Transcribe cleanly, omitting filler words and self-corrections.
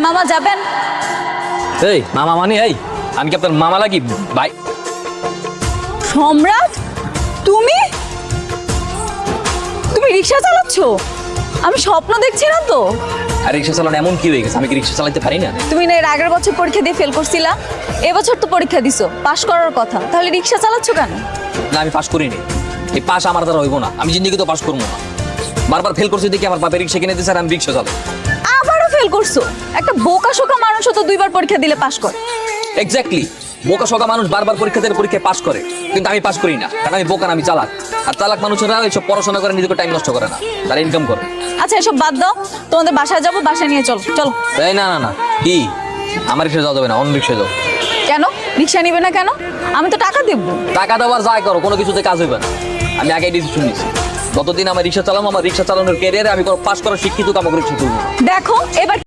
মামা যাবেন? এই মামা মানে এই আমি কি আপনার মামা লাগি ভাই? সম্রাট, তুমি তুমি রিকশা চালাচ্ছ? আমি স্বপ্ন দেখছি না তো? আর রিক্সা চালানো এমন কি হয়ে গেছে, আমি কি রিক্সা চালাতে পারি না? তুমি না এর আগের বছর পরীক্ষা দিয়ে ফেল করছিলা, এবছর তো পরীক্ষা দিছো, পাশ করার কথা, তাহলে রিকশা চালাচ্ছ কেন? না আমি পাস করিনি, এই পাস আমার দ্বারা হইব না, আমি জিন্দিগি তো পাস করবো না। বারবার ফেল করছি দেখি আমার বাপের রিক্সা কিনে দিয়েছে আর আমি রিক্সা চালাই। আবারও ফেল করছো? একটা বোকা শোকা মানুষও তো দুইবার পরীক্ষা দিলে পাশ করে। এক্স্যাক্টলি, বোকা সোকা মানুষ বারবার পরীক্ষা দিয়ে পরীক্ষায় পাস করে, কিন্তু আমি পাস করি না, কারণ আমি বোকা না, আমি চালাক। আর চালাক মানুষেরা এইসব পড়াশোনা করে নিজেকে টাইম নষ্ট করে না, তারা ইনকাম করে। আচ্ছা এসব বাদ দাও, তোমাদের বাসায় যাবো, বাসায় নিয়ে চলো। চলো। এই না না না, কি আমার রিক্সা যাওয়া যাবে না, অন্য রিক্সা যাও। কেন রিকশা নিবে না কেন? আমি তো টাকা দেবো। টাকা দেওয়ার যাই করো, কোনো কিছুতে কাজ হইবে না। আমি আগে ডিসিশন নিয়েছি, যতদিন আমার রিক্সা চালাবো, আমার রিক্সা চালানোর ক্যারিয়ারে আমি কোনো পাস করা শিক্ষিত কামক রিক্সা তুলবো। দেখো এবার